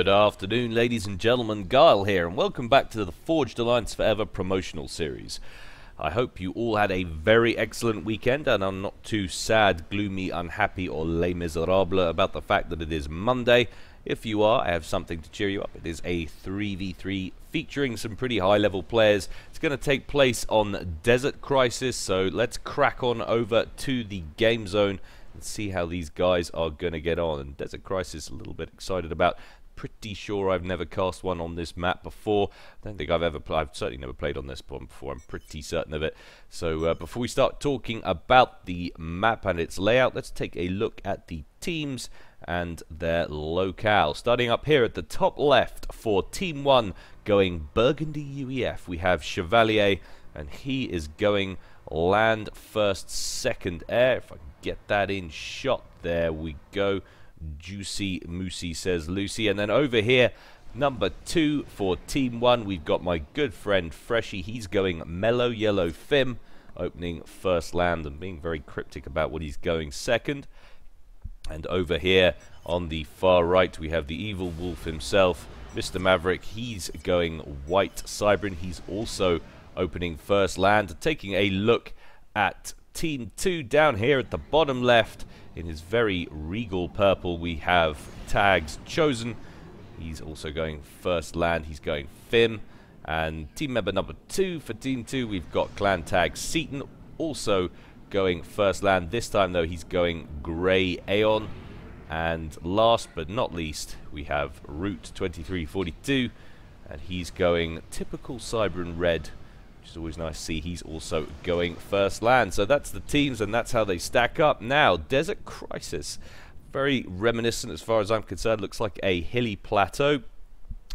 Good afternoon, ladies and gentlemen. Gyle here, and welcome back to the Forged Alliance Forever promotional series. I hope you all had a very excellent weekend and are not too sad, gloomy, unhappy, or les miserables about the fact that it is Monday. If you are, I have something to cheer you up. It is a 3v3 featuring some pretty high-level players. It's going to take place on Desert Crisis, so let's crack on over to the game zone and see how these guys are going to get on. And Desert Crisis, a little bit excited about. Pretty sure I've never cast one on this map before. I don't think I've ever I've certainly never played on this one before. I'm pretty certain of it. So before we start talking about the map and its layout, let's take a look at the teams and their locale. Starting up here at the top left for Team 1 going Burgundy UEF, we have Chevalier, and he is going land first, second air. If I can get that in shot, there we go. Juicy Moosey, says Lucy. And then over here, number 2 for Team 1, we've got my good friend Freshie. He's going Mellow Yellow Fim, opening first land and being very cryptic about what he's going second. And over here on the far right, we have the evil wolf himself, Mr. Maverick. He's going White Cybrin. He's also opening first land. Taking a look at Team 2 down here at the bottom left, in his very regal purple, we have Tags Chosen. He's also going first land. He's going Fim. And team member number 2 for Team 2, we've got Clan Tag Seaton, also going first land. This time, though, he's going Grey Aeon. And last but not least, we have Route 2342, and he's going typical Cybran Red, which is always nice to see. He's also going first land. So that's the teams, and that's how they stack up. Now, Desert Crisis, very reminiscent as far as I'm concerned. Looks like a hilly plateau.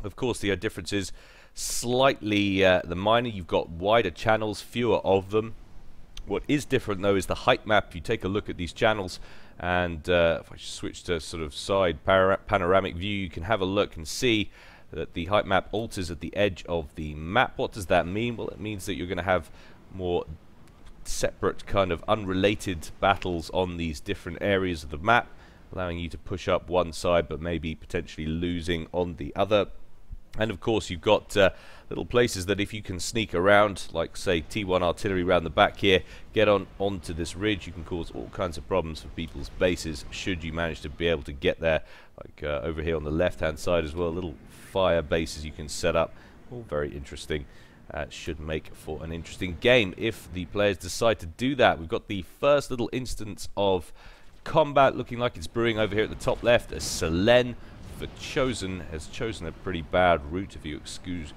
Of course, the difference is slightly the minor. You've got wider channels, fewer of them. What is different, though, is the height map. You take a look at these channels, and if I switch to sort of side panoramic view, you can have a look and see that the height map alters at the edge of the map. What does that mean? Well, it means that you're going to have more separate, kind of unrelated battles on these different areas of the map, allowing you to push up one side but maybe potentially losing on the other. And of course, you've got little places that if you can sneak around, like say T1 artillery around the back here, get onto this ridge, you can cause all kinds of problems for people's bases should you manage to be able to get there. Like over here on the left hand side as well, little fire bases you can set up, all very interesting. Should make for an interesting game if the players decide to do that. We've got the first little instance of combat looking like it's brewing over here at the top left. As Selene for Chosen has chosen a pretty bad route, if you excuse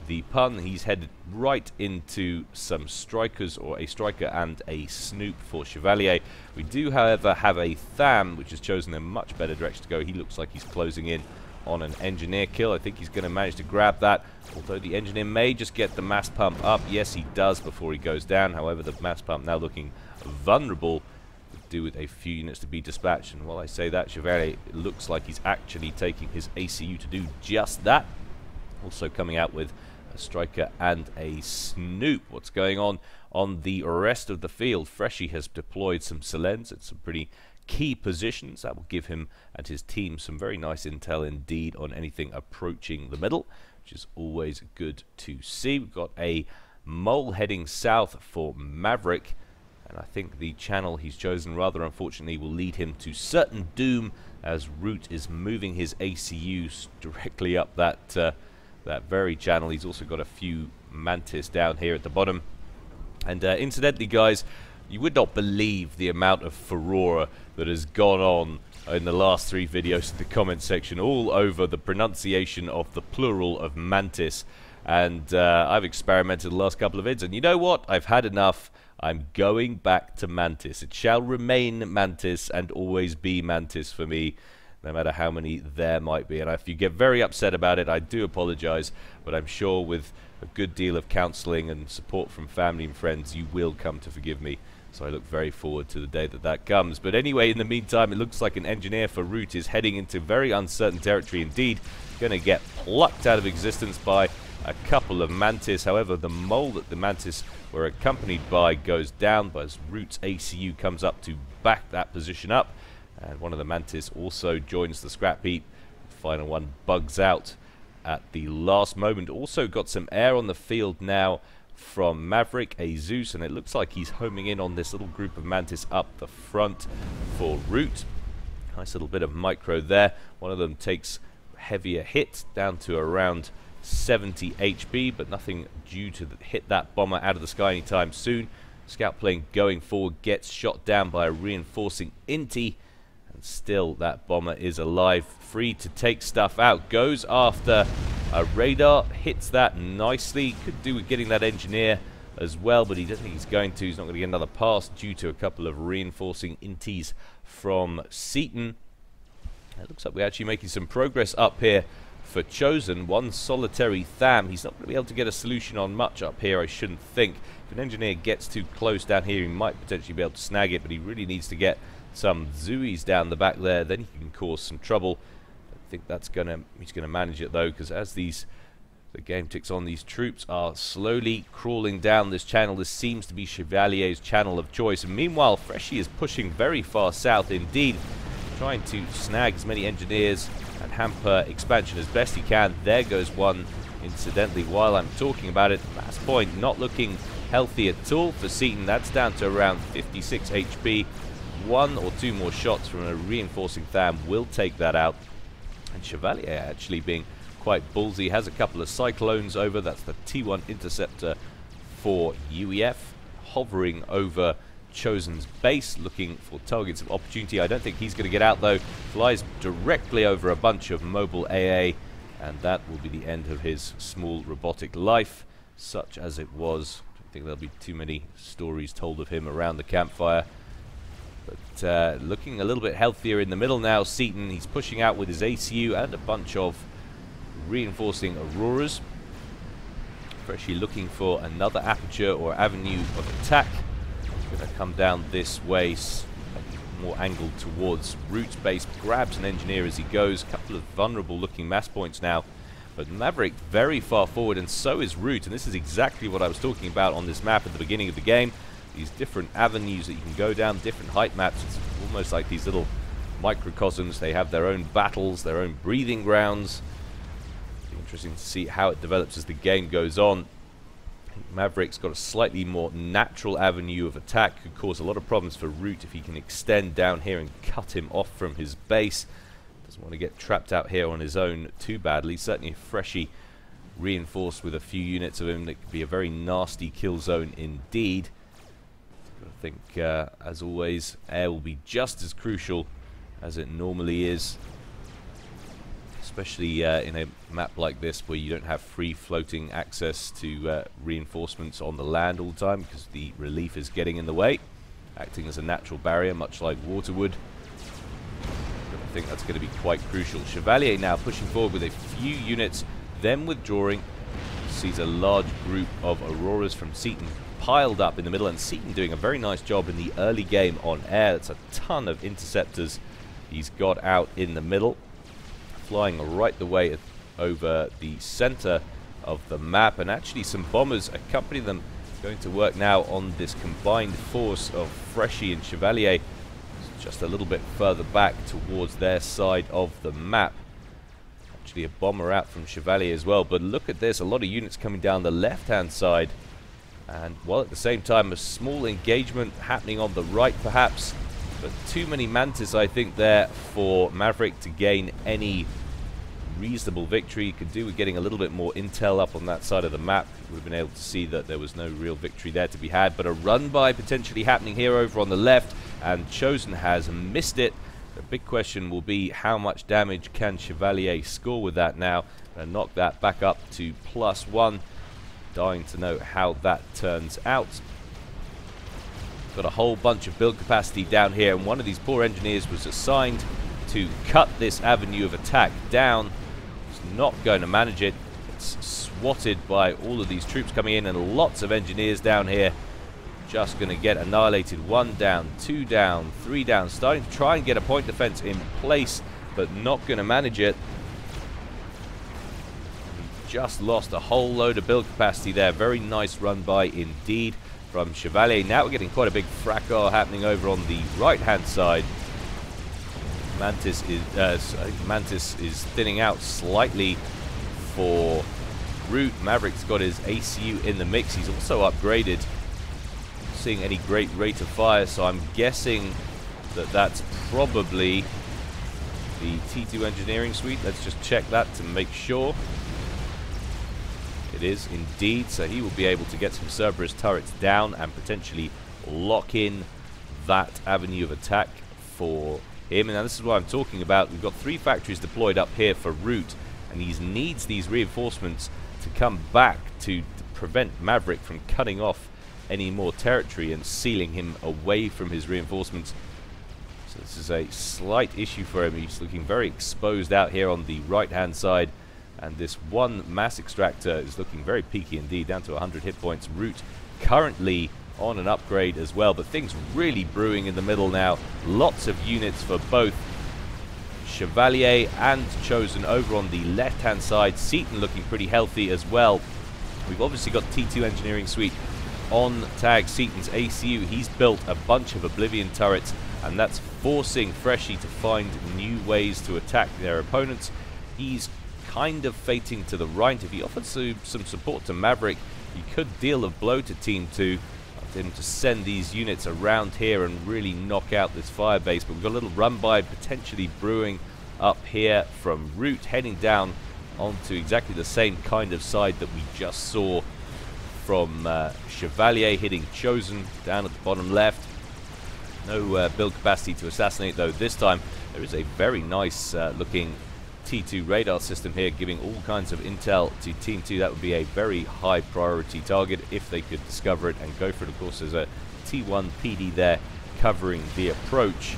the pun. He's headed right into some strikers, or a striker and a snoop for Chevalier. We do, however, have a Tham, which has chosen a much better direction to go. He looks like he's closing in on an engineer kill. I think he's going to manage to grab that, although the engineer may just get the mass pump up. Yes, he does before he goes down. However, the mass pump now looking vulnerable, do with a few units to be dispatched. And while I say that, Chevalier, it looks like he's actually taking his ACU to do just that. Also coming out with a striker and a snoop. What's going on the rest of the field? Freshie has deployed some Selens at some pretty key positions. That will give him and his team some very nice intel indeed on anything approaching the middle, which is always good to see. We've got a mole heading south for Maverick, and I think the channel he's chosen, rather unfortunately, will lead him to certain doom, as Root is moving his ACUs directly up that very channel. He's also got a few Mantis down here at the bottom. And incidentally, guys, you would not believe the amount of furore that has gone on in the last 3 videos in the comment section, all over the pronunciation of the plural of Mantis. And I've experimented the last couple of vids, and you know what? I've had enough. I'm going back to Mantis. It shall remain Mantis and always be Mantis for me, no matter how many there might be. And if you get very upset about it, I do apologize, but I'm sure with a good deal of counseling and support from family and friends, you will come to forgive me. So I look very forward to the day that that comes. But anyway, in the meantime, it looks like an engineer for Root is heading into very uncertain territory indeed. Going to get plucked out of existence by a couple of Mantis. However, the mole that the Mantis were accompanied by goes down, but as Root's ACU comes up to back that position up. And one of the Mantis also joins the scrap heap. The final one bugs out at the last moment. Also got some air on the field now from Maverick, a Zeus, and it looks like he's homing in on this little group of Mantis up the front for Root. Nice little bit of micro there. One of them takes heavier hit down to around 70 HP, but nothing due to hit that bomber out of the sky anytime soon. Scout plane going forward gets shot down by a reinforcing Inti, and still that bomber is alive, free to take stuff out. Goes after a radar, hits that nicely. Could do with getting that engineer as well, but he doesn't think he's going to. He's not going to get another pass due to a couple of reinforcing Intis from Seaton. It looks like we're actually making some progress up here for Chosen. One solitary Tham. He's not going to be able to get a solution on much up here, I shouldn't think. If an engineer gets too close down here, he might potentially be able to snag it, but he really needs to get some Zuis down the back there. Then he can cause some trouble. I think that's he's going to manage it though, because as the game ticks on, these troops are slowly crawling down this channel. This seems to be Chevalier's channel of choice. And meanwhile, Freshie is pushing very far south indeed, trying to snag as many engineers and hamper expansion as best he can. There goes one, incidentally, while I'm talking about it. Last point, not looking healthy at all for Seaton. That's down to around 56 HP. One or two more shots from a reinforcing Tham will take that out. And Chevalier actually being quite ballsy, has a couple of Cyclones over. That's the T1 Interceptor for UEF, hovering over Chosen's base, looking for targets of opportunity. I don't think he's going to get out though. Flies directly over a bunch of mobile AA, and that will be the end of his small robotic life, such as it was. I don't think there'll be too many stories told of him around the campfire. But looking a little bit healthier in the middle now, Seaton. He's pushing out with his ACU and a bunch of reinforcing Auroras. Freshly looking for another aperture or avenue of attack. Going to come down this way, more angled towards Root's base. Grabs an engineer as he goes. A couple of vulnerable looking mass points now. But Maverick very far forward, and so is Root. And this is exactly what I was talking about on this map at the beginning of the game. These different avenues that you can go down, different height maps. It's almost like these little microcosms. They have their own battles, their own breathing grounds. It'll be interesting to see how it develops as the game goes on. I think Maverick's got a slightly more natural avenue of attack. Could cause a lot of problems for Root if he can extend down here and cut him off from his base. Doesn't want to get trapped out here on his own too badly. Certainly a Freshie reinforced with a few units of him, that could be a very nasty kill zone indeed. I think, as always, air will be just as crucial as it normally is, especially in a map like this where you don't have free floating access to reinforcements on the land all the time, because the relief is getting in the way, acting as a natural barrier, much like water would. But I think that's going to be quite crucial. Chevalier now pushing forward with a few units, then withdrawing. Sees a large group of Auroras from Seaton piled up in the middle, and Seaton doing a very nice job in the early game on air. That's a ton of interceptors he's got out in the middle, flying right the way over the center of the map, and actually some bombers accompany them, going to work now on this combined force of Freshie and Chevalier, just a little bit further back towards their side of the map. Actually a bomber out from Chevalier as well, but look at this, a lot of units coming down the left hand side. And while at the same time a small engagement happening on the right perhaps, but too many Mantis I think there for Maverick to gain any reasonable victory. Could do with getting a little bit more intel up on that side of the map. Would have been able to see that there was no real victory there to be had, but a run by potentially happening here over on the left, and Chosen has missed it. The big question will be how much damage can Chevalier score with that now, and knock that back up to +1. Dying to know how that turns out. Got a whole bunch of build capacity down here, and one of these poor engineers was assigned to cut this avenue of attack down. It's not going to manage it. It's swatted by all of these troops coming in, and lots of engineers down here. Just going to get annihilated. 1 down, 2 down, 3 down. Starting to try and get a point defense in place, but not going to manage it. Just lost a whole load of build capacity there. Very nice run by indeed from Chevalier. Now we're getting quite a big fracas happening over on the right hand side. Mantis is thinning out slightly for Root. Maverick's got his ACU in the mix. He's also upgraded. Not seeing any great rate of fire, so I'm guessing that that's probably the T2 engineering suite. Let's just check that to make sure. It is indeed, so he will be able to get some Cerberus turrets down and potentially lock in that avenue of attack for him. And now this is what I'm talking about. We've got 3 factories deployed up here for Root, and he needs these reinforcements to come back to prevent Maverick from cutting off any more territory and sealing him away from his reinforcements. So this is a slight issue for him. He's looking very exposed out here on the right hand side, and this one mass extractor is looking very peaky indeed, down to 100 hit points. Root currently on an upgrade as well, but things really brewing in the middle now. Lots of units for both Chevalier and Chosen over on the left hand side. Seaton looking pretty healthy as well. We've obviously got T2 engineering suite on tag. Seaton's ACU, he's built a bunch of Oblivion turrets, and that's forcing Freshy to find new ways to attack their opponents. He's kind of fating to the right. If he offers some support to Maverick, he could deal a blow to Team 2. Him to send these units around here and really knock out this fire base. But we've got a little run by potentially brewing up here from Root, heading down onto exactly the same kind of side that we just saw from Chevalier, hitting Chosen down at the bottom left. No build capacity to assassinate though this time. There is a very nice looking T2 radar system here, giving all kinds of intel to Team 2. That would be a very high priority target if they could discover it and go for it. Of course, there's a T1 PD there covering the approach.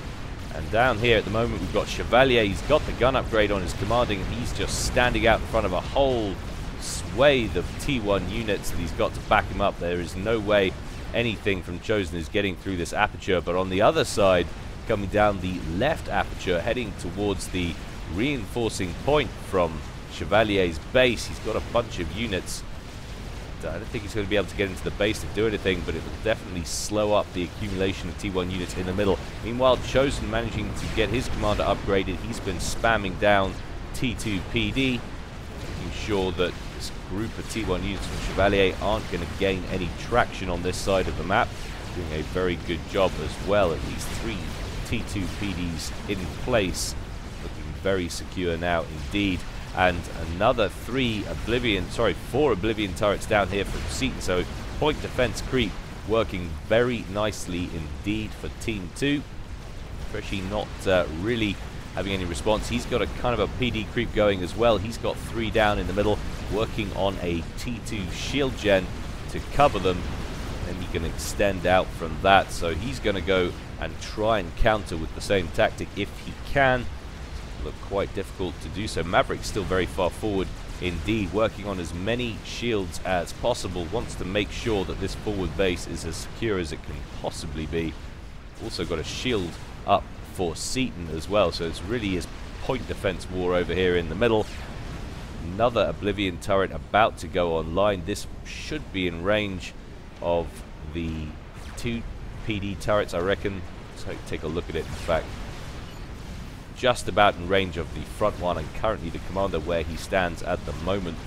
And down here at the moment, we've got Chevalier. He's got the gun upgrade on his commanding. He's just standing out in front of a whole swathe of T1 units that he's got to back him up. There is no way anything from Chosen is getting through this aperture. But on the other side, coming down the left aperture, heading towards the reinforcing point from Chevalier's base, he's got a bunch of units. I don't think he's going to be able to get into the base to do anything, but it will definitely slow up the accumulation of T1 units in the middle. Meanwhile, Chosen managing to get his commander upgraded. He's been spamming down T2 PD, making sure that this group of T1 units from Chevalier aren't going to gain any traction on this side of the map. Doing a very good job as well. At least 3 T2 PDs in place. Looking very secure now indeed. And another 4 Oblivion turrets down here from Seaton. So point defense creep working very nicely indeed for Team 2. Freshy not really having any response. He's got a kind of a PD creep going as well. He's got 3 down in the middle, working on a T2 shield gen to cover them. And he can extend out from that. So he's going to go and try and counter with the same tactic if he can. Look quite difficult to do so. Maverick's still very far forward indeed, working on as many shields as possible. Wants to make sure that this forward base is as secure as it can possibly be. Also got a shield up for Seaton as well, so it's really his point defense war over here in the middle. Another Oblivion turret about to go online. This should be in range of the 2 PD turrets, I reckon. So take a look at it. In fact, just about in range of the front one, and currently the commander where he stands at the moment.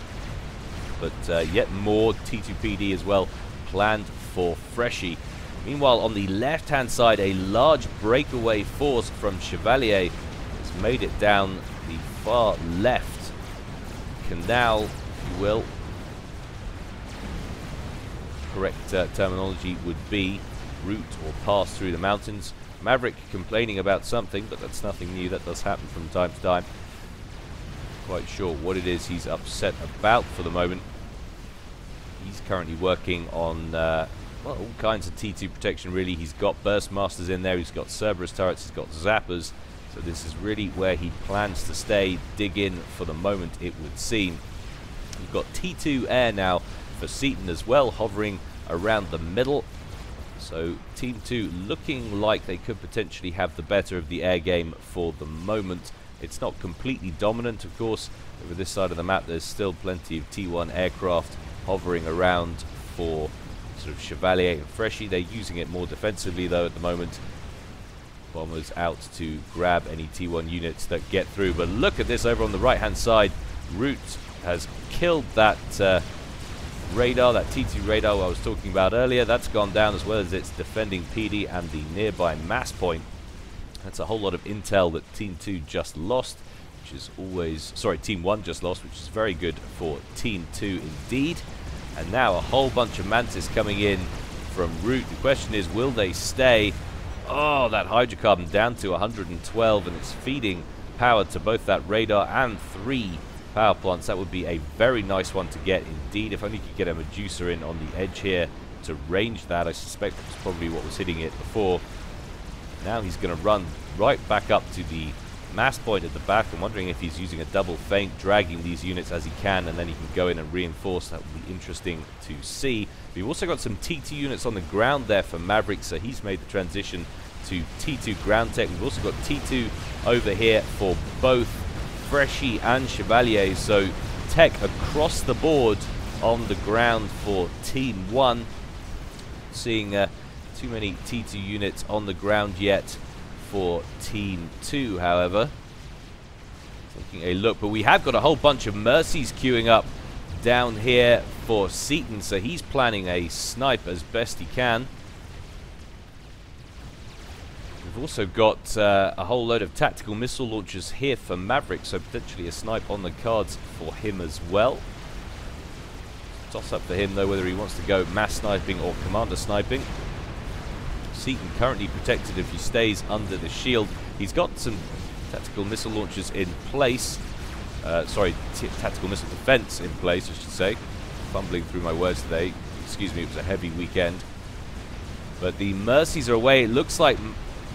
But yet more T2 PD as well planned for Freshy. Meanwhile, on the left hand side, a large breakaway force from Chevalier has made it down the far left canal, if you will. Correct terminology would be route or pass through the mountains. Maverick complaining about something, but that's nothing new. That does happen from time to time. Quite sure what it is he's upset about for the moment. He's currently working on well, all kinds of T2 protection really. He's got Burst Masters in there, he's got Cerberus turrets, he's got Zappers. So this is really where he plans to stay, dig in for the moment, it would seem. You've got T2 air now for Seaton as well, hovering around the middle. So Team 2 looking like they could potentially have the better of the air game for the moment. It's not completely dominant, of course. Over this side of the map, there's still plenty of T1 aircraft hovering around for sort of Chevalier and Freshy. They're using it more defensively, though, at the moment. bombers out to grab any T1 units that get through. But look at this over on the right-hand side. Root has killed that radar, that T2 radar I was talking about earlier. That's gone down, as well as its defending PD and the nearby mass point. That's a whole lot of intel that Team 2 just lost, which is always... Sorry, Team 1 just lost, which is very good for Team 2 indeed. And now a whole bunch of Mantis coming in from Root. The question is, will they stay? Oh, that hydrocarbon down to 112, and it's feeding power to both that radar and 3 power plants. That would be a very nice one to get indeed. If only you could get a Medusa in on the edge here to range that. I suspect it was probably what was hitting it before. Now he's going to run right back up to the mass point at the back. I'm wondering if he's using a double feint, dragging these units as he can, and then he can go in and reinforce. That would be interesting to see. We've also got some T2 units on the ground there for Maverick, so he's made the transition to T2 ground tech. We've also got T2 over here for both Freshy and Chevalier, so tech across the board on the ground for Team 1. Seeing too many T2 units on the ground yet for Team 2, however. Taking a look, but we have got a whole bunch of Mercies queuing up down here for Seaton, so he's planning a snipe as best he can. We've also got a whole load of tactical missile launchers here for Maverick, so potentially a snipe on the cards for him as well. Toss up for him, though, whether he wants to go mass sniping or commander sniping. Seaton currently protected if he stays under the shield. He's got some tactical missile launchers in place. Tactical missile defense in place, I should say. Fumbling through my words today. Excuse me, it was a heavy weekend. But the Mercies are away. It looks like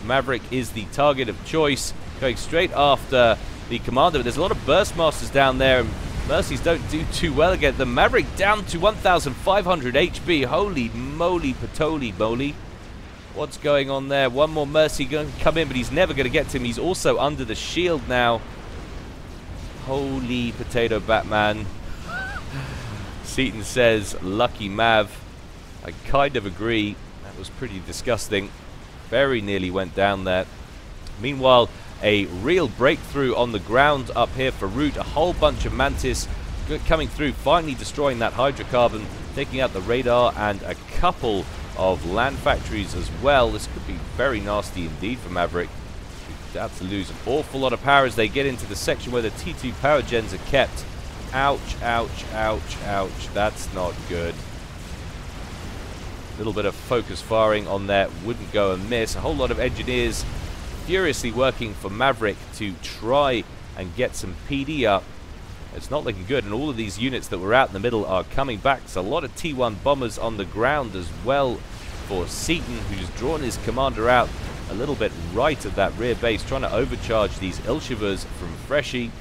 Maverick is the target of choice, going straight after the commander. But there's a lot of Burstmasters down there, and Mercies don't do too well against them. Maverick down to 1,500 HP. Holy moly, patoli moly. What's going on there? One more Mercy going to come in, but he's never going to get to him. He's also under the shield now. Holy potato, Batman. Seaton says, lucky Mav. I kind of agree. That was pretty disgusting. Very nearly went down there. Meanwhile, a real breakthrough on the ground up here for Root. A whole bunch of Mantis coming through, finally destroying that hydrocarbon, taking out the radar, and a couple of land factories as well. This could be very nasty indeed for Maverick. He's about to lose an awful lot of power as they get into the section where the T2 power gens are kept. Ouch, ouch, ouch, ouch. That's not good. A little bit of focus firing on there wouldn't go amiss. A whole lot of engineers furiously working for Maverick to try and get some PD up. It's not looking good, and all of these units that were out in the middle are coming back. So a lot of T1 bombers on the ground as well for Seaton, who's drawn his commander out a little bit right at that rear base, trying to overcharge these Ilshivers from Freshy.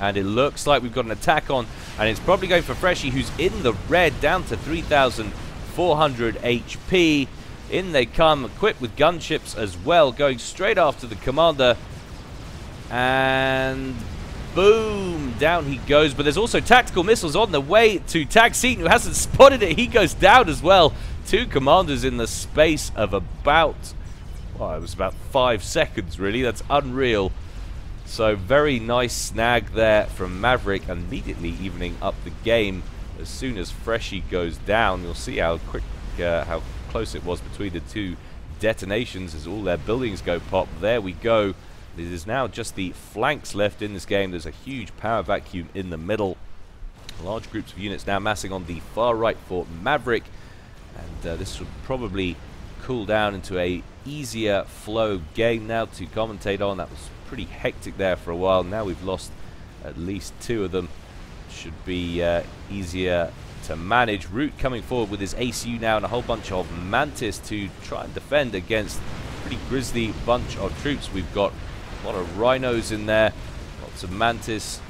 And it looks like we've got an attack on, and it's probably going for Freshy, who's in the red, down to 3,400 HP. In they come, equipped with gunships as well, going straight after the commander. And boom, down he goes. But there's also tactical missiles on the way to tag Seaton, who hasn't spotted it. He goes down as well. 2 commanders in the space of about, well, it was about 5 seconds really. That's unreal. So very nice snag there from Maverick, immediately evening up the game. As soon as Freshy goes down, you'll see how quick, how close it was between the 2 detonations as all their buildings go pop. There we go. It is now just the flanks left in this game. There's a huge power vacuum in the middle. Large groups of units now massing on the far right for Maverick. And this will probably cool down into a easier flow game now to commentate on. That was pretty hectic there for a while. Now we've lost at least 2 of them. Should be easier to manage. Root coming forward with his ACU now and a whole bunch of Mantis to try and defend against a pretty grisly bunch of troops. We've got a lot of Rhinos in there, lots of Mantis,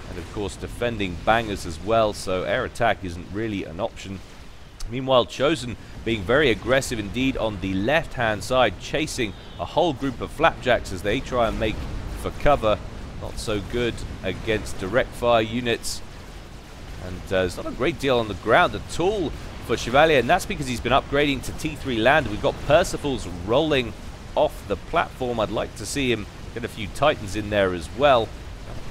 and of course defending bangers as well, so air attack isn't really an option. Meanwhile, Chosen being very aggressive indeed on the left-hand side, chasing a whole group of Flapjacks as they try and make for cover. Not so good against direct fire units. And there's not a great deal on the ground at all for Chevalier, and that's because he's been upgrading to T3 land. We've got Percival's rolling off the platform. I'd like to see him get a few Titans in there as well.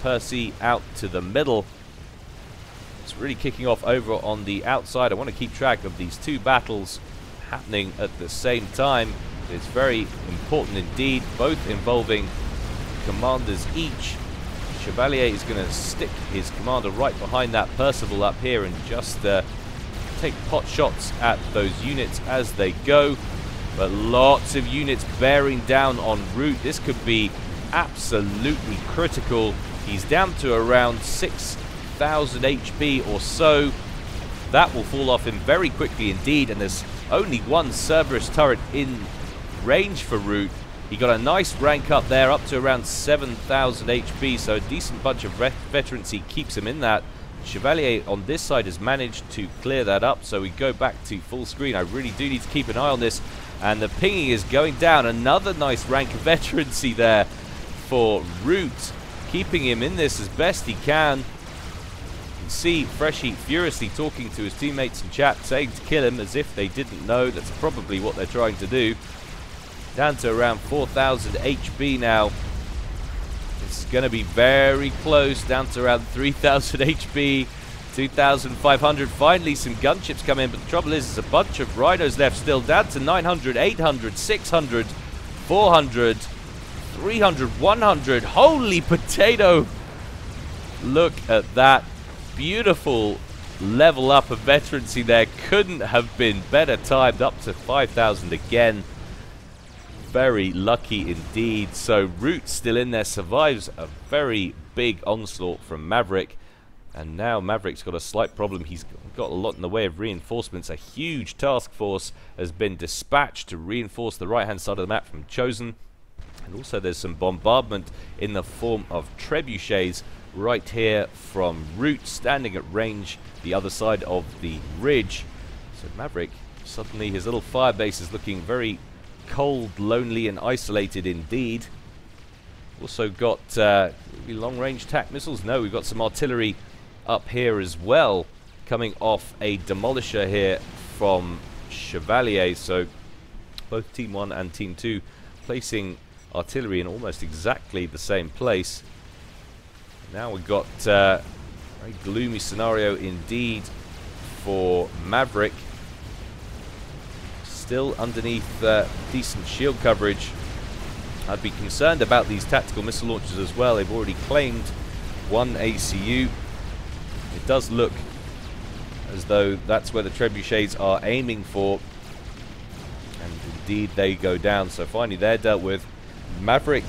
Percy out to the middle. It's really kicking off over on the outside. I want to keep track of these two battles happening at the same time. It's very important indeed, both involving commanders each. Chevalier is going to stick his commander right behind that Percival up here and just take pot shots at those units as they go. But lots of units bearing down on route. This could be absolutely critical. He's down to around 6,000 HP or so. That will fall off him very quickly indeed, and there's only one Cerberus turret in range for route. He got a nice rank up there, up to around 7,000 HP, so a decent bunch of veterancy keeps him in that. Chevalier on this side has managed to clear that up, so we go back to full screen. I really do need to keep an eye on this, and the pinging is going down. Another nice rank of veterancy there for route, keeping him in this as best he can. You can see Freshy furiously talking to his teammates in chat, saying to kill him as if they didn't know. That's probably what they're trying to do. Down to around 4,000 HP now. It's going to be very close, down to around 3,000 HP, 2,500. Finally, some gunships come in, but the trouble is, there's a bunch of rhinos left still, down to 900, 800, 600, 400, 300, 100. Holy potato! Look at that. Beautiful level up of veterancy there. Couldn't have been better timed, up to 5,000 again. Very lucky indeed. So route still in there, survives a very big onslaught from Maverick, and now Maverick's got a slight problem. He's got a lot in the way of reinforcements. A huge task force has been dispatched to reinforce the right hand side of the map from Chosen, and also there's some bombardment in the form of trebuchets right here from route, standing at range the other side of the ridge. So Maverick, suddenly his little fire base is looking very cold, lonely and isolated indeed. Also got long-range TAC missiles. No, we've got some artillery up here as well, coming off a demolisher here from Chevalier. So both Team 1 and Team 2 placing artillery in almost exactly the same place. Now we've got a very gloomy scenario indeed for Maverick. Still underneath decent shield coverage. I'd be concerned about these tactical missile launchers as well. They've already claimed one ACU. It does look as though that's where the trebuchets are aiming for, and indeed they go down. So finally they're dealt with. Maverick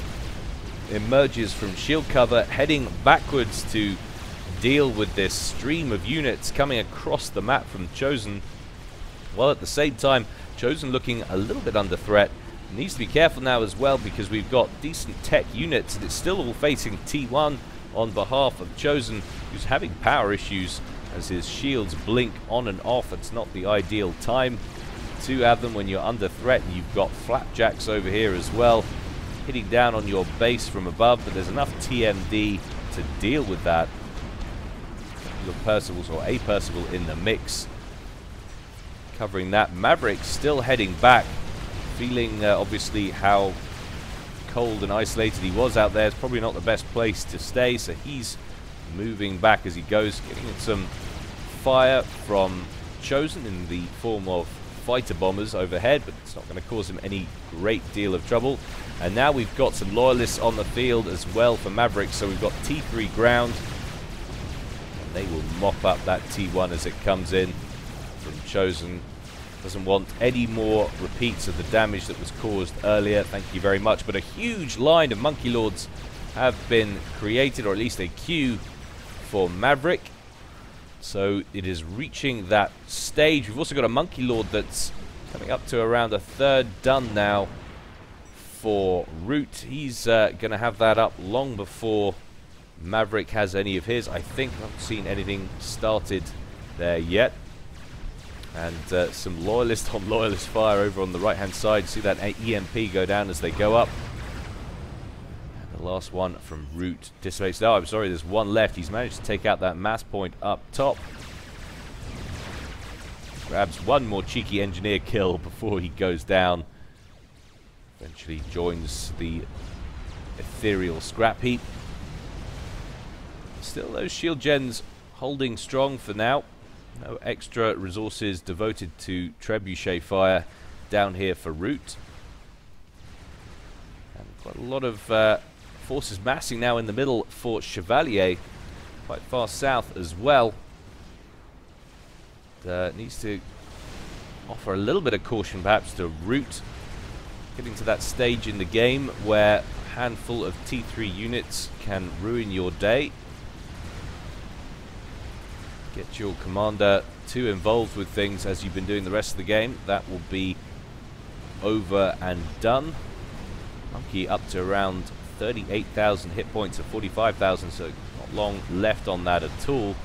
emerges from shield cover, heading backwards to deal with this stream of units coming across the map from Chosen, while at the same time Chosen looking a little bit under threat. Needs to be careful now as well, because we've got decent tech units, and it's still all facing T1 on behalf of Chosen, who's having power issues as his shields blink on and off. It's not the ideal time to have them when you're under threat, and you've got flapjacks over here as well hitting down on your base from above, but there's enough TMD to deal with that. Your Percivals, or a Percival in the mix, covering that. Maverick still heading back, feeling obviously how cold and isolated he was out there. It's probably not the best place to stay, so he's moving back as he goes, getting some fire from Chosen in the form of fighter bombers overhead, but it's not going to cause him any great deal of trouble. And now we've got some loyalists on the field as well for Maverick, so we've got T3 ground, and they will mop up that T1 as it comes in from Chosen. Doesn't want any more repeats of the damage that was caused earlier, thank you very much. But a huge line of Monkey Lords have been created, or at least a queue for Maverick. So it is reaching that stage. We've also got a Monkey Lord that's coming up to around a third done now for Root. He's going to have that up long before Maverick has any of his. I think I haven't seen anything started there yet. And some loyalist on loyalist fire over on the right hand side. See that EMP go down as they go up. And the last one from Root dissipates. No, I'm sorry, there's one left. He's managed to take out that mass point up top. Grabs one more cheeky engineer kill before he goes down. Eventually joins the ethereal scrap heap. Still, those shield gens holding strong for now. No extra resources devoted to trebuchet fire down here for Root. And quite a lot of forces massing now in the middle for Chevalier. Quite far south as well. Needs to offer a little bit of caution perhaps to Root. Getting to that stage in the game where a handful of T3 units can ruin your day. Get your commander too involved with things as you've been doing the rest of the game. That will be over and done. Monkey up to around 38,000 hit points of 45,000, so not long left on that at all.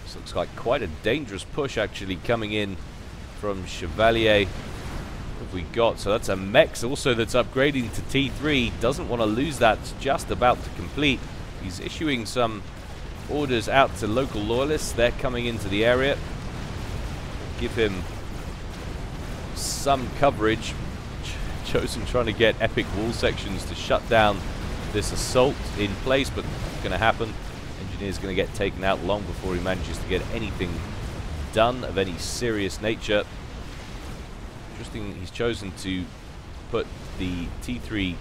This looks like quite a dangerous push actually coming in from Chevalier. What have we got? So that's a mech also that's upgrading to T3. Doesn't want to lose that. It's just about to complete. He's issuing some orders out to local loyalists. They're coming into the area. Give him some coverage. Chosen trying to get epic wall sections to shut down this assault in place, but not going to happen. Engineer's going to get taken out long before he manages to get anything done of any serious nature. Interesting, he's chosen to put the T3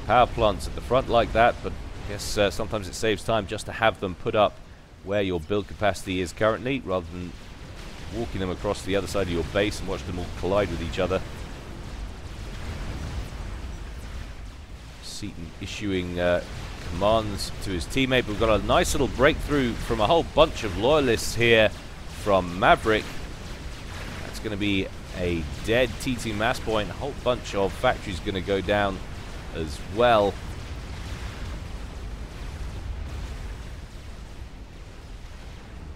power plants at the front like that, but I guess sometimes it saves time just to have them put up where your build capacity is currently, rather than walking them across the other side of your base and watch them all collide with each other. Seaton issuing commands to his teammate. We've got a nice little breakthrough from a whole bunch of loyalists here from Maverick. That's going to be a dead T2 mass point. A whole bunch of factories going to go down as well.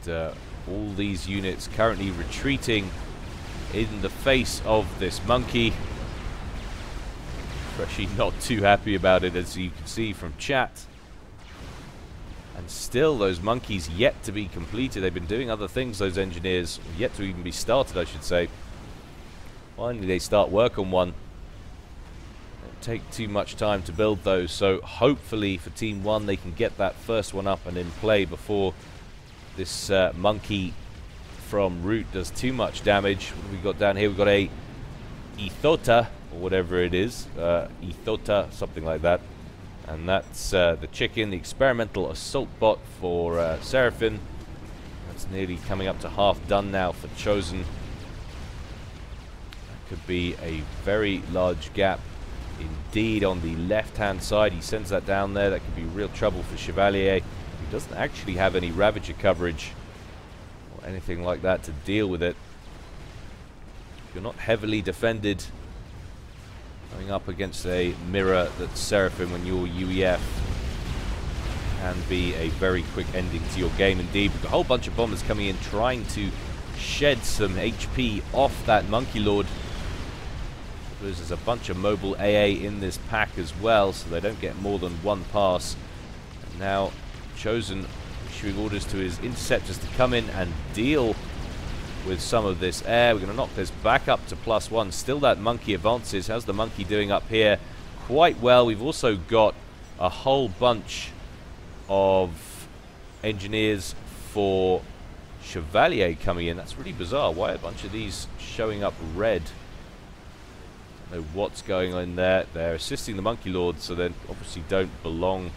All these units currently retreating in the face of this monkey. Actually not too happy about it, as you can see from chat. And still those monkeys yet to be completed. They've been doing other things, those engineers, yet to even be started, I should say. Finally they start work on one. Don't take too much time to build those, so hopefully for Team 1 they can get that first one up and in play before this monkey from Root does too much damage. What have we got down here? We've got a Ethota, or whatever it is, Ethota, something like that. And that's the chicken, the experimental assault bot for Seraphim. That's nearly coming up to half done now for Chosen. That could be a very large gap indeed on the left-hand side. He sends that down there. That could be real trouble for Chevalier. He doesn't actually have any Ravager coverage or anything like that to deal with it. If you're not heavily defended, going up against a mirror that's Seraphim when you're UEF can be a very quick ending to your game indeed. We've got a whole bunch of bombers coming in trying to shed some HP off that Monkey Lord. There's a bunch of mobile AA in this pack as well, so they don't get more than one pass. And now Chosen issuing orders to his interceptors to come in and deal with some of this air. We're going to knock this back up to +1. Still that monkey advances. How's the monkey doing up here? Quite well. We've also got a whole bunch of engineers for Chevalier coming in. That's really bizarre. Why are a bunch of these showing up red? Don't know what's going on there. They're assisting the Monkey Lord, so they obviously don't belong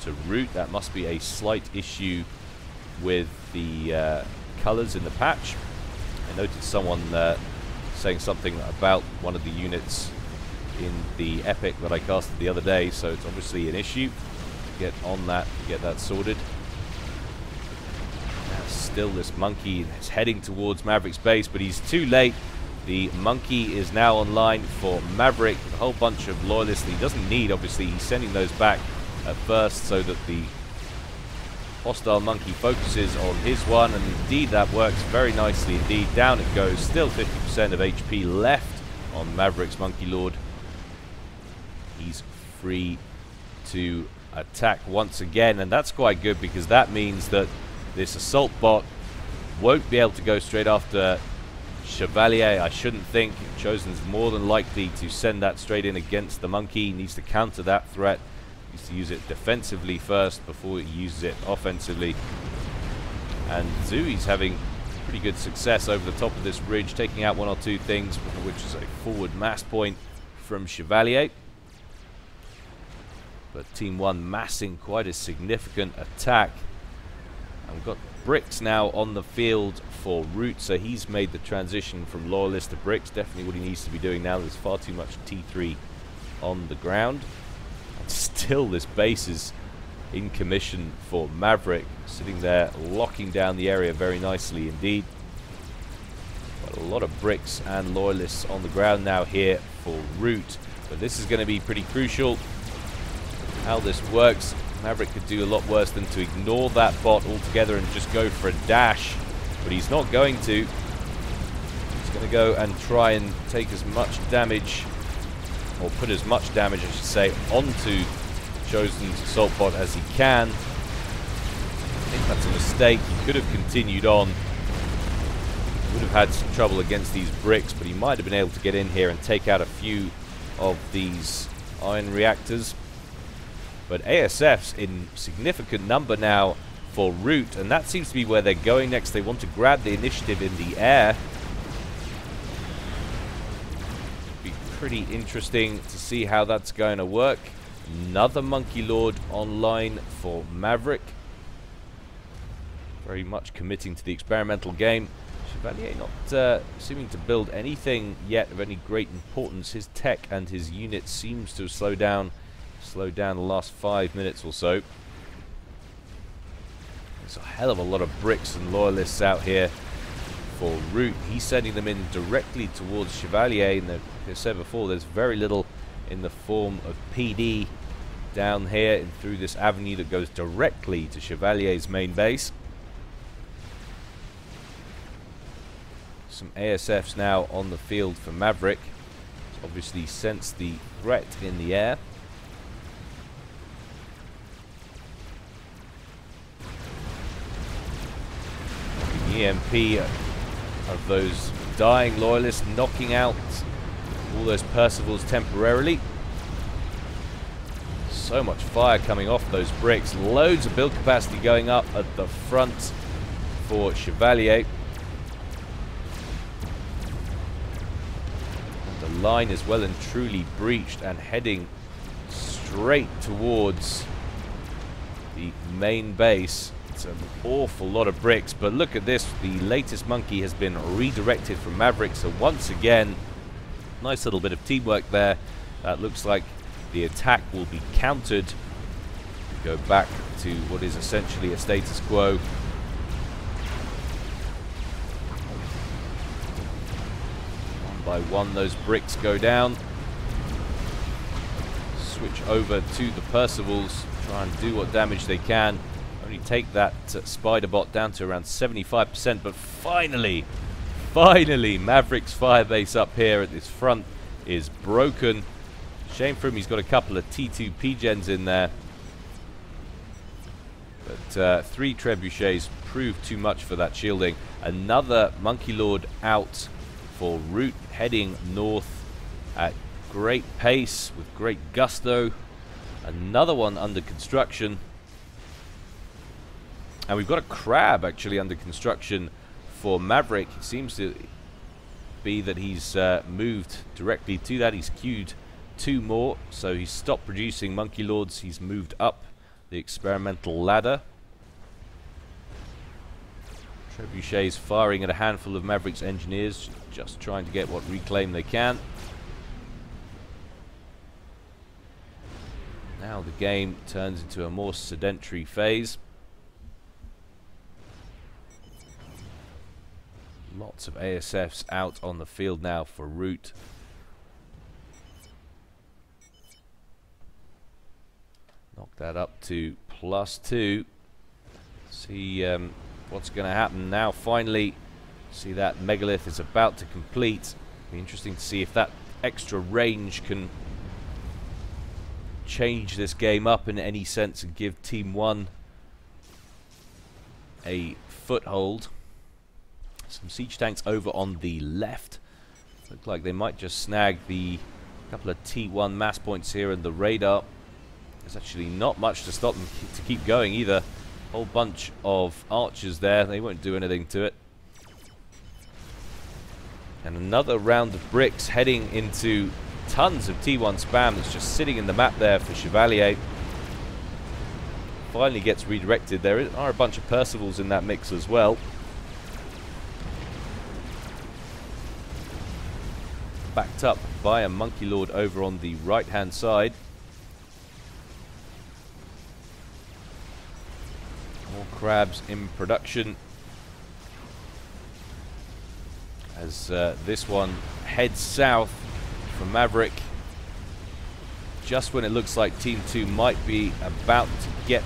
to Root. That must be a slight issue with the colors in the patch. I noticed someone saying something about one of the units in the epic that I casted the other day, so it's obviously an issue. Get on that, get that sorted. Now still this monkey is heading towards Maverick's base, but he's too late. The monkey is now online for Maverick with a whole bunch of loyalists that he doesn't need. Obviously he's sending those back at first so that the hostile monkey focuses on his one, and indeed that works very nicely indeed. Down it goes. Still 50% of HP left on Maverick's Monkey Lord. He's free to attack once again, and that's quite good because that means that this assault bot won't be able to go straight after Chevalier, I shouldn't think. Chosen's more than likely to send that straight in against the monkey. He needs to counter that threat. He needs to use it defensively first before he uses it offensively. And Zui's having pretty good success over the top of this ridge, taking out one or two things, which is a forward mass point from Chevalier. But Team 1 massing quite a significant attack. And we've got Bricks now on the field for Root, so he's made the transition from Loyalist to Bricks. Definitely what he needs to be doing now. There's far too much T3 on the ground. And still this base is in commission for Maverick, sitting there locking down the area very nicely indeed. Got a lot of Bricks and Loyalists on the ground now here for Root, but this is going to be pretty crucial. How this works, Maverick could do a lot worse than to ignore that bot altogether and just go for a dash, but he's not going to. He's going to go and try and take as much damage, or put as much damage, I should say, onto Chosen's assault bot as he can. I think that's a mistake. He could have continued on. He would have had some trouble against these Bricks, but he might have been able to get in here and take out a few of these iron reactors. But ASF's in significant number now for Root, and that seems to be where they're going next. They want to grab the initiative in the air. Be pretty interesting to see how that's going to work. Another Monkey Lord online for Maverick. Very much committing to the experimental game. Chevalier not seeming to build anything yet of any great importance. His tech and his units seems to have slowed down the last 5 minutes or so. There's a hell of a lot of Bricks and Loyalists out here for Root. He's sending them in directly towards Chevalier, and like I said before, there's very little in the form of PD down here and through this avenue that goes directly to Chevalier's main base. Some ASFs now on the field for Maverick. Obviously sense the threat in the air. EMP of those dying Loyalists, knocking out all those Percivals temporarily. So much fire coming off those Bricks. Loads of build capacity going up at the front for Chevalier. The line is well and truly breached and heading straight towards the main base. It's an awful lot of Bricks, but look at this. The latest monkey has been redirected from Maverick, so once again, nice little bit of teamwork there. That looks like the attack will be countered. Go back to what is essentially a status quo. One by one, those Bricks go down. Switch over to the Percivals, try and do what damage they can. Only take that spider bot down to around 75%, but finally, Maverick's firebase up here at this front is broken. Shame for him, he's got a couple of T2 P-gens in there. But 3 trebuchets proved too much for that shielding. Another Monkey Lord out for Root, heading north at great pace with great gusto. Another one under construction. And we've got a crab actually under construction for Maverick. It seems to be that he's moved directly to that. He's queued 2 more, so he's stopped producing Monkey Lords. He's moved up the experimental ladder. Trebuchets firing at a handful of Maverick's engineers, just trying to get what reclaim they can. Now the game turns into a more sedentary phase. Lots of ASFs out on the field now for Root. Knock that up to +2. See what's going to happen now. Finally, see that megalith is about to complete. Be interesting to see if that extra range can change this game up in any sense and give Team 1 a foothold. Some siege tanks over on the left. Look like they might just snag the couple of T1 mass points here, and the radar. There's actually not much to stop them to keep going either. Whole bunch of archers there. They won't do anything to it. And another round of bricks heading into tons of T1 spam that's just sitting in the map there for Chevalier. Finally gets redirected. There are a bunch of Percivals in that mix as well. Backed up by a Monkey Lord over on the right hand side. More crabs in production as this one heads south from Maverick just when it looks like Team 2 might be about to get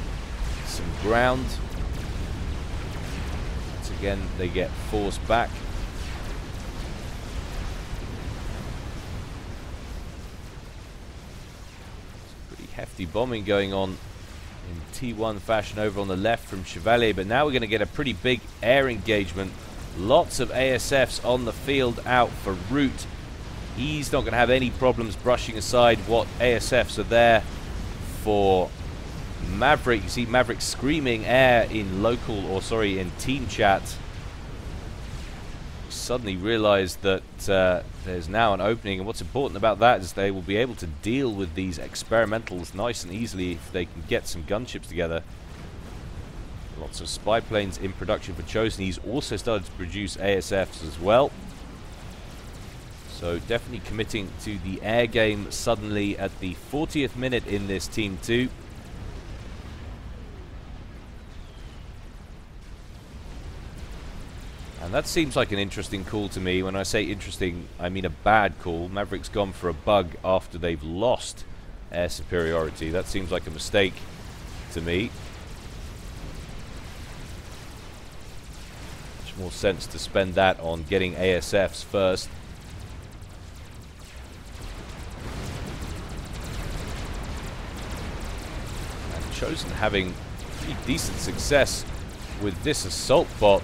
some ground. Once again they get forced back. Hefty bombing going on in T1 fashion over on the left from Chevalier, but now we're going to get a pretty big air engagement. Lots of ASFs on the field out for Root. He's not going to have any problems brushing aside what ASFs are there for Maverick. You see Maverick screaming air in local, or sorry, in team chat. Suddenly realized that there's now an opening, and what's important about that is they will be able to deal with these experimentals nice and easily if they can get some gunships together. Lots of spy planes in production for Chosen. He's also started to produce ASFs as well, so definitely committing to the air game suddenly at the 40th minute in this Team 2. And that seems like an interesting call to me. When I say interesting, I mean a bad call. Maverick's gone for a bug after they've lost air superiority. That seems like a mistake to me. Much more sense to spend that on getting ASFs first. And Chosen having pretty decent success with this assault bot.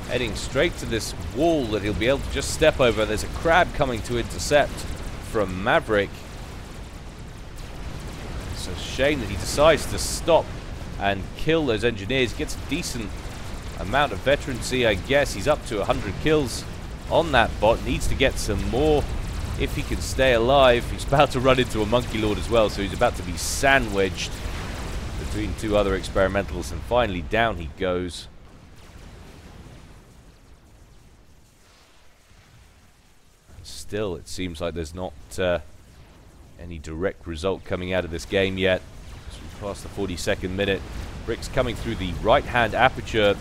Heading straight to this wall that he'll be able to just step over. There's a crab coming to intercept from Maverick. It's a shame that he decides to stop and kill those engineers. Gets a decent amount of veterancy, I guess. He's up to 100 kills on that bot. Needs to get some more if he can stay alive. He's about to run into a Monkey Lord as well, so he's about to be sandwiched between two other experimentals, and finally down he goes. Still, it seems like there's not any direct result coming out of this game yet. As we pass the 42nd minute, bricks coming through the right-hand aperture,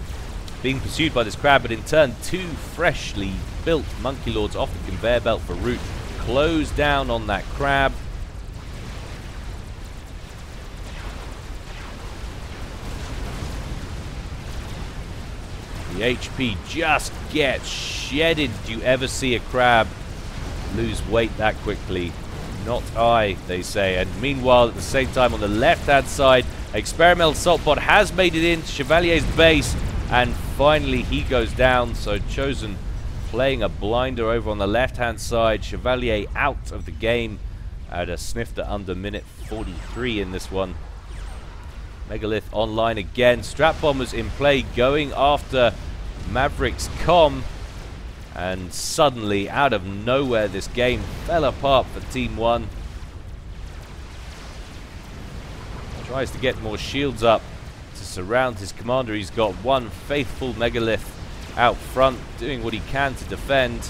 being pursued by this crab, but in turn, two freshly built Monkey Lords off the conveyor belt for Root. Close down on that crab. The HP just gets shedded. Do you ever see a crab lose weight that quickly? Not I, they say. And meanwhile, at the same time, on the left-hand side, Experimental Assault Bot has made it into Chevalier's base, and finally he goes down. So Chosen playing a blinder over on the left-hand side. Chevalier out of the game at a snifter under minute 43 in this one. Megalith online again. Strap Bombers in play, going after Maverick's comm. And suddenly, out of nowhere, this game fell apart for Team 1. Tries to get more shields up to surround his commander. He's got one faithful Megalith out front, doing what he can to defend.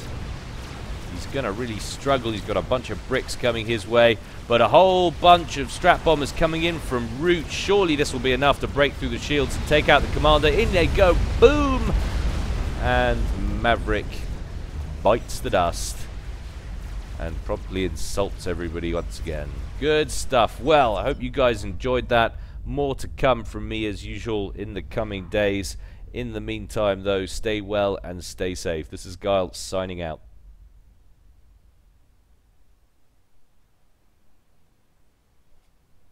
He's going to really struggle. He's got a bunch of bricks coming his way, but a whole bunch of Strap Bombers coming in from Root. Surely this will be enough to break through the shields and take out the commander. In they go. Boom! And Maverick bites the dust and promptly insults everybody once again. Good stuff. Well, I hope you guys enjoyed that. More to come from me as usual in the coming days. In the meantime, though, stay well and stay safe. This is Gyle signing out.